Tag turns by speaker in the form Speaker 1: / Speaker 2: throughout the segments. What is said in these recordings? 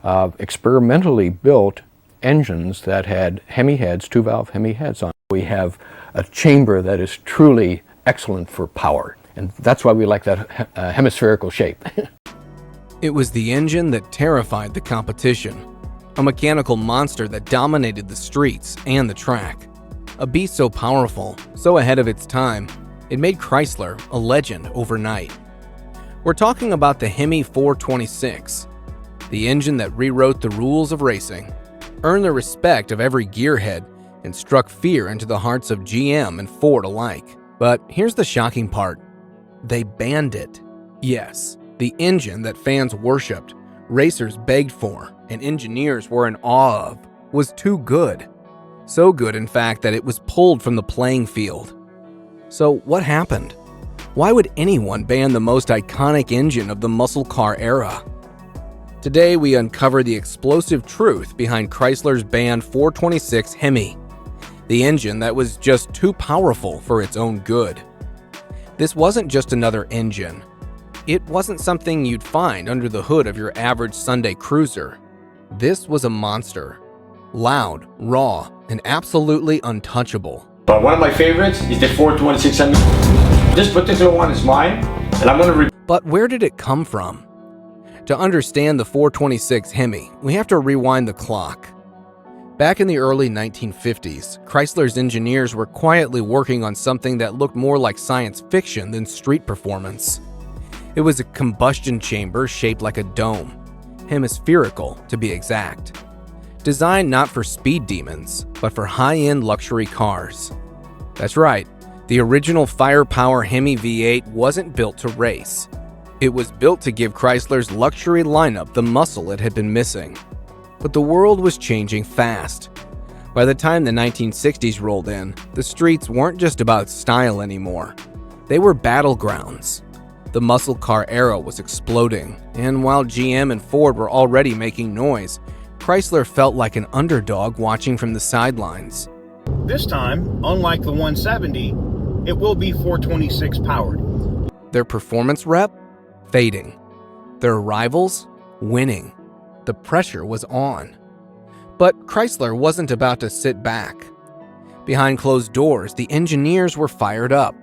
Speaker 1: experimentally built engines that had HEMI heads, 2-valve HEMI heads on. We have a chamber that is truly excellent for power, and that's why we like that hemispherical shape.
Speaker 2: It was the engine that terrified the competition, a mechanical monster that dominated the streets and the track. A beast so powerful, so ahead of its time, it made Chrysler a legend overnight. We're talking about the HEMI 426, the engine that rewrote the rules of racing, earned the respect of every gearhead, and struck fear into the hearts of GM and Ford alike. But here's the shocking part. They banned it. Yes, the engine that fans worshipped, racers begged for, and engineers were in awe of, was too good. So good, in fact, that it was pulled from the playing field. So what happened? Why would anyone ban the most iconic engine of the muscle car era? Today, we uncover the explosive truth behind Chrysler's banned 426 HEMI, the engine that was just too powerful for its own good. This wasn't just another engine. It wasn't something you'd find under the hood of your average Sunday cruiser. This was a monster. Loud, raw, and absolutely untouchable.
Speaker 3: But one of my favorites is the 426 HEMI. This particular one is mine, and I'm going to
Speaker 2: But where did it come from? To understand the 426 HEMI, we have to rewind the clock. Back in the early 1950s, Chrysler's engineers were quietly working on something that looked more like science fiction than street performance. It was a combustion chamber shaped like a dome, hemispherical to be exact. Designed not for speed demons, but for high-end luxury cars. That's right, the original firepower HEMI V8 wasn't built to race. It was built to give Chrysler's luxury lineup the muscle it had been missing. But the world was changing fast. By the time the 1960s rolled in, the streets weren't just about style anymore. They were battlegrounds. The muscle car era was exploding, and while GM and Ford were already making noise, Chrysler felt like an underdog watching from the sidelines.
Speaker 4: This time, unlike the 170, it will be 426 powered.
Speaker 2: Their performance rep? Fading. Their rivals? Winning. The pressure was on. But Chrysler wasn't about to sit back. Behind closed doors, the engineers were fired up.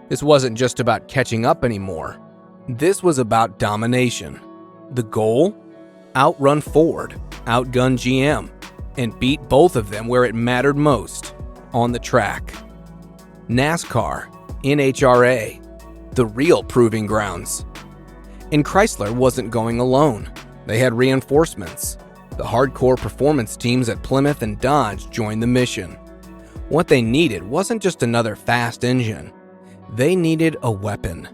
Speaker 2: This wasn't just about catching up anymore. This was about domination. The goal? Outrun Ford, outgun GM, and beat both of them where it mattered most, on the track. NASCAR, NHRA, the real proving grounds. And Chrysler wasn't going alone. They had reinforcements. The hardcore performance teams at Plymouth and Dodge joined the mission. What they needed wasn't just another fast engine. They needed a weapon.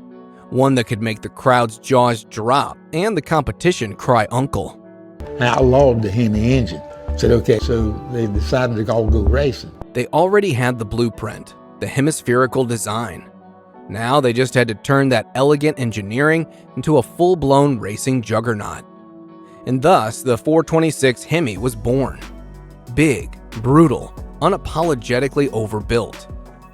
Speaker 2: One that could make the crowd's jaws drop and the competition cry uncle.
Speaker 5: I outlawed the HEMI engine. Said, okay, so they decided to all go racing.
Speaker 2: They already had the blueprint, the hemispherical design. Now they just had to turn that elegant engineering into a full-blown racing juggernaut. And thus, the 426 HEMI was born. Big, brutal, unapologetically overbuilt.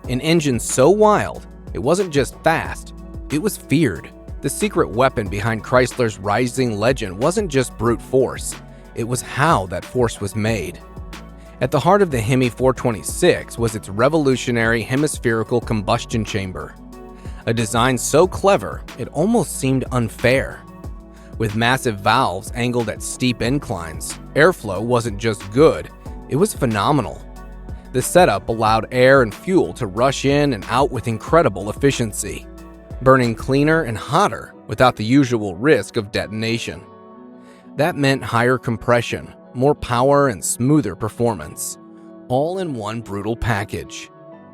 Speaker 2: An engine so wild, it wasn't just fast, it was feared. The secret weapon behind Chrysler's rising legend wasn't just brute force, it was how that force was made. At the heart of the HEMI 426 was its revolutionary hemispherical combustion chamber. A design so clever, it almost seemed unfair. With massive valves angled at steep inclines, airflow wasn't just good, it was phenomenal. The setup allowed air and fuel to rush in and out with incredible efficiency, burning cleaner and hotter without the usual risk of detonation. That meant higher compression, more power, and smoother performance, all in one brutal package.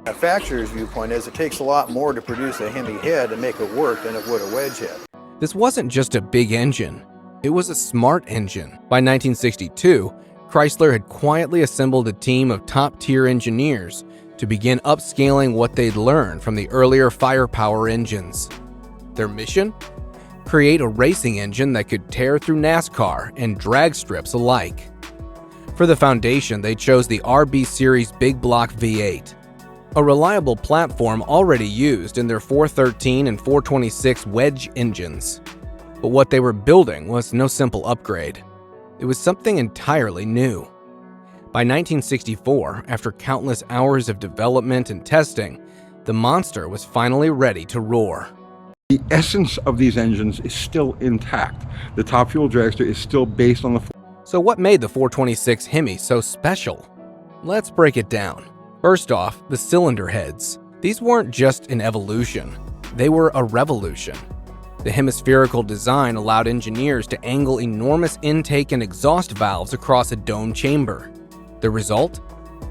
Speaker 6: The manufacturer's viewpoint is it takes a lot more to produce a HEMI head and make it work than it would a wedge head.
Speaker 2: This wasn't just a big engine, it was a smart engine. By 1962, Chrysler had quietly assembled a team of top-tier engineers to begin upscaling what they'd learned from the earlier firepower engines. Their mission? Create a racing engine that could tear through NASCAR and drag strips alike. For the foundation, they chose the RB Series Big Block V8, a reliable platform already used in their 413 and 426 wedge engines. But what they were building was no simple upgrade. It was something entirely new. By 1964, after countless hours of development and testing, the monster was finally ready to roar.
Speaker 7: The essence of these engines is still intact. The top fuel dragster is still based on the...
Speaker 2: So what made the 426 HEMI so special? Let's break it down. First off, the cylinder heads. These weren't just an evolution, they were a revolution. The hemispherical design allowed engineers to angle enormous intake and exhaust valves across a dome chamber. The result?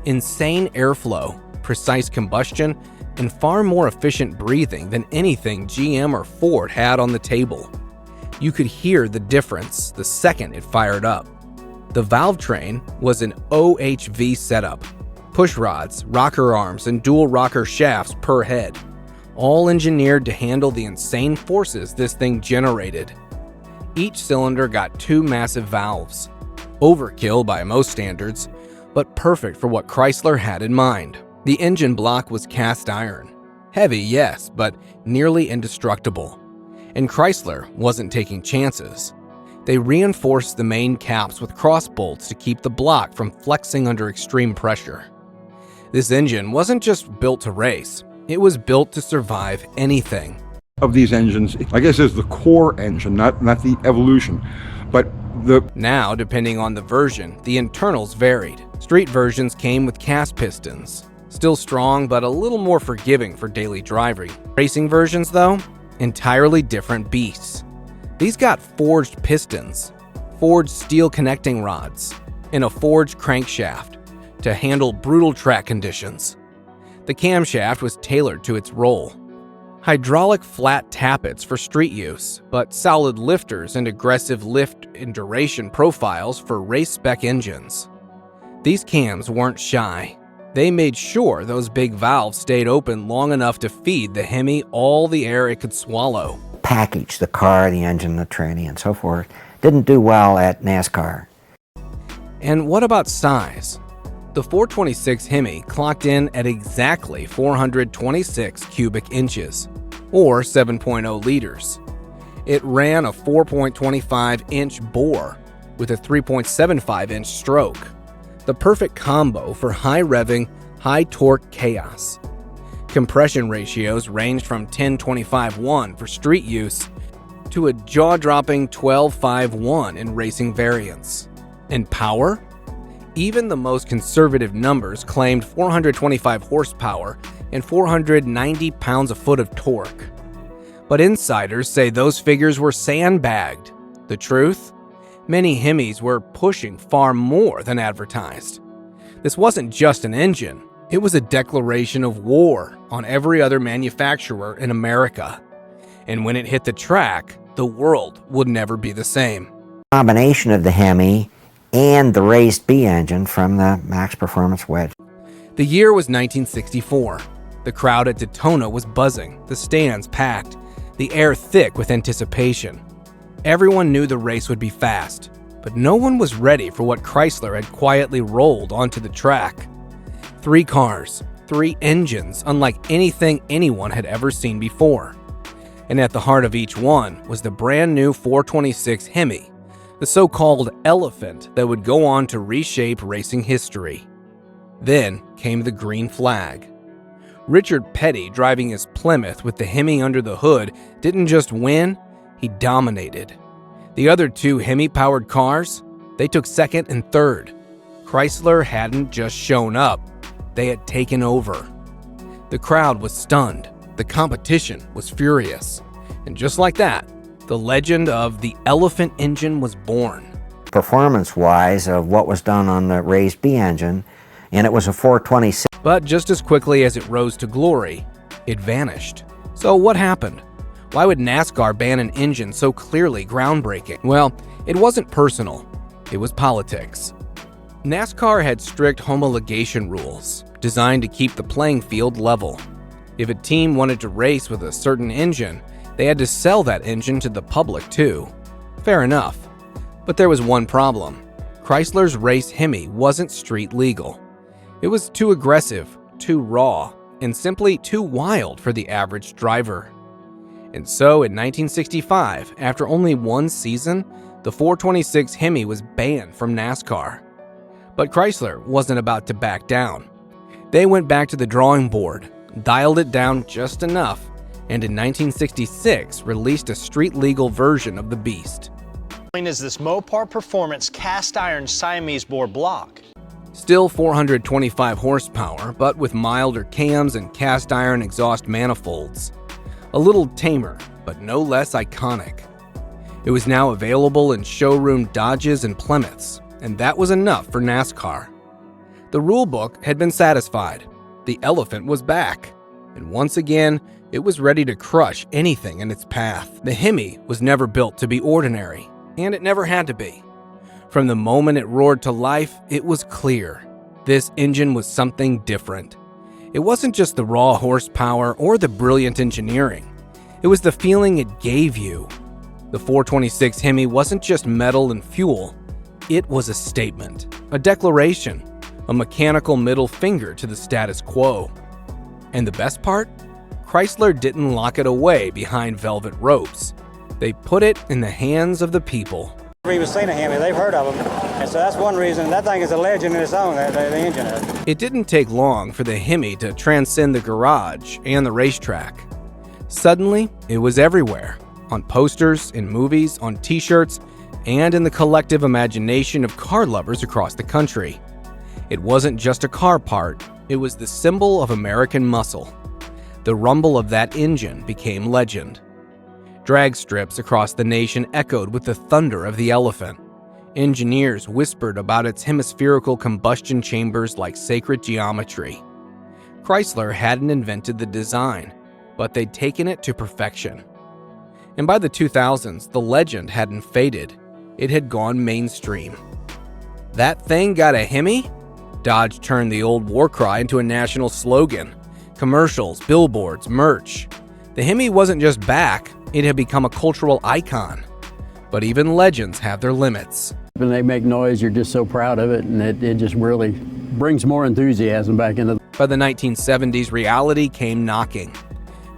Speaker 2: Insane airflow, precise combustion, and far more efficient breathing than anything GM or Ford had on the table. You could hear the difference the second it fired up. The valve train was an OHV setup. Push rods, rocker arms, and dual rocker shafts per head, all engineered to handle the insane forces this thing generated. Each cylinder got 2 massive valves. Overkill by most standards, but perfect for what Chrysler had in mind. The engine block was cast iron. Heavy, yes, but nearly indestructible. And Chrysler wasn't taking chances. They reinforced the main caps with cross bolts to keep the block from flexing under extreme pressure. This engine wasn't just built to race, it was built to survive anything.
Speaker 7: Of these engines, I guess is the core engine, not the evolution, but the...
Speaker 2: Now, depending on the version, the internals varied. Street versions came with cast pistons. Still strong, but a little more forgiving for daily driving. Racing versions, though, entirely different beasts. These got forged pistons, forged steel connecting rods, and a forged crankshaft to handle brutal track conditions. The camshaft was tailored to its role. Hydraulic flat tappets for street use, but solid lifters and aggressive lift and duration profiles for race-spec engines. These cams weren't shy. They made sure those big valves stayed open long enough to feed the HEMI all the air it could swallow.
Speaker 8: Package, the car, the engine, the tranny, and so forth, didn't do well at NASCAR.
Speaker 2: And what about size? The 426 HEMI clocked in at exactly 426 cubic inches, or 7.0 liters. It ran a 4.25-inch bore with a 3.75-inch stroke. The perfect combo for high-revving, high-torque chaos. Compression ratios ranged from 10-25-1 for street use to a jaw-dropping 12-5-1 in racing variants. And power? Even the most conservative numbers claimed 425 horsepower and 490 pounds-a-foot of torque. But insiders say those figures were sandbagged. The truth? Many HEMIs were pushing far more than advertised. This wasn't just an engine, it was a declaration of war on every other manufacturer in America. And when it hit the track, the world would never be the same.
Speaker 8: Combination of the HEMI and the raised B engine from the Max Performance Wedge.
Speaker 2: The year was 1964. The crowd at Daytona was buzzing, the stands packed, the air thick with anticipation. Everyone knew the race would be fast, but no one was ready for what Chrysler had quietly rolled onto the track. 3 cars, 3 engines, unlike anything anyone had ever seen before. And at the heart of each one was the brand new 426 HEMI, the so-called elephant that would go on to reshape racing history. Then came the green flag. Richard Petty, driving his Plymouth with the HEMI under the hood, didn't just win, he dominated. The other 2 HEMI-powered cars, they took second and third. Chrysler hadn't just shown up, they had taken over. The crowd was stunned, the competition was furious. And just like that, the legend of the elephant engine was born.
Speaker 8: Performance-wise of what was done on the raised B engine, and it was a 426.
Speaker 2: But just as quickly as it rose to glory, it vanished. So what happened? Why would NASCAR ban an engine so clearly groundbreaking? Well, it wasn't personal, it was politics. NASCAR had strict homologation rules, designed to keep the playing field level. If a team wanted to race with a certain engine, they had to sell that engine to the public too. Fair enough. But there was one problem. Chrysler's race HEMI wasn't street legal. It was too aggressive, too raw, and simply too wild for the average driver. And so in 1965, after only one season, The 426 HEMI was banned from NASCAR. But Chrysler wasn't about to back down. They went back to the drawing board, dialed it down just enough, and in 1966 released a street-legal version of the beast.
Speaker 9: Is this Mopar Performance cast iron Siamese bore block.
Speaker 2: Still 425 horsepower, but with milder cams and cast iron exhaust manifolds. A little tamer, but no less iconic. It was now available in showroom Dodges and Plymouths, and that was enough for NASCAR. The rulebook had been satisfied. The elephant was back, and once again, it was ready to crush anything in its path. The HEMI was never built to be ordinary, and it never had to be. From the moment it roared to life, it was clear. This engine was something different. It wasn't just the raw horsepower or the brilliant engineering. It was the feeling it gave you. The 426 HEMI wasn't just metal and fuel. It was a statement, a declaration, a mechanical middle finger to the status quo. And the best part? Chrysler didn't lock it away behind velvet ropes. They put it in the hands of the people.
Speaker 10: We've seen a HEMI, they've heard of them, and so that's one reason. That thing is a legend in its own, the engine is.
Speaker 2: It didn't take long for the HEMI to transcend the garage and the racetrack. Suddenly, it was everywhere, on posters, in movies, on t-shirts, and in the collective imagination of car lovers across the country. It wasn't just a car part, it was the symbol of American muscle. The rumble of that engine became legend. Drag strips across the nation echoed with the thunder of the elephant. Engineers whispered about its hemispherical combustion chambers like sacred geometry. Chrysler hadn't invented the design, but they'd taken it to perfection. And by the 2000s, the legend hadn't faded. It had gone mainstream. That thing got a HEMI? Dodge turned the old war cry into a national slogan. Commercials, billboards, merch. The HEMI wasn't just back, it had become a cultural icon. But even legends have their limits.
Speaker 11: When they make noise, you're just so proud of it, and it just really brings more enthusiasm back into the...
Speaker 2: By the 1970s, reality came knocking.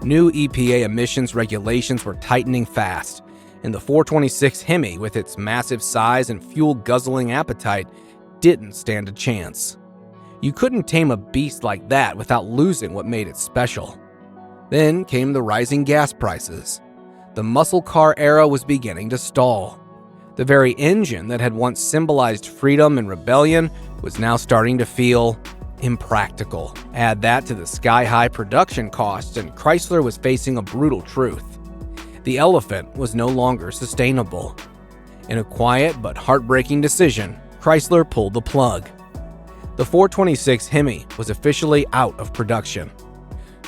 Speaker 2: New EPA emissions regulations were tightening fast, and the 426 HEMI, with its massive size and fuel-guzzling appetite, didn't stand a chance. You couldn't tame a beast like that without losing what made it special. Then came the rising gas prices. The muscle car era was beginning to stall. The very engine that had once symbolized freedom and rebellion was now starting to feel impractical. Add that to the sky-high production costs, and Chrysler was facing a brutal truth. The elephant was no longer sustainable. In a quiet but heartbreaking decision, Chrysler pulled the plug. The 426 HEMI was officially out of production.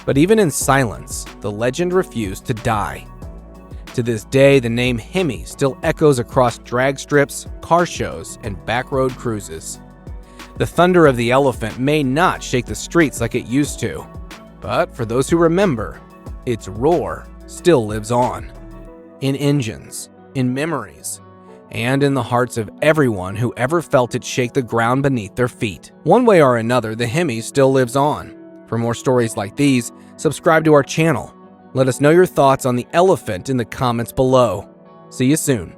Speaker 2: But even in silence, the legend refused to die. To this day, the name HEMI still echoes across drag strips, car shows, and backroad cruises. The thunder of the elephant may not shake the streets like it used to, but for those who remember, its roar still lives on. In engines, in memories, and in the hearts of everyone who ever felt it shake the ground beneath their feet. One way or another, the HEMI still lives on. For more stories like these, subscribe to our channel. Let us know your thoughts on the elephant in the comments below. See you soon.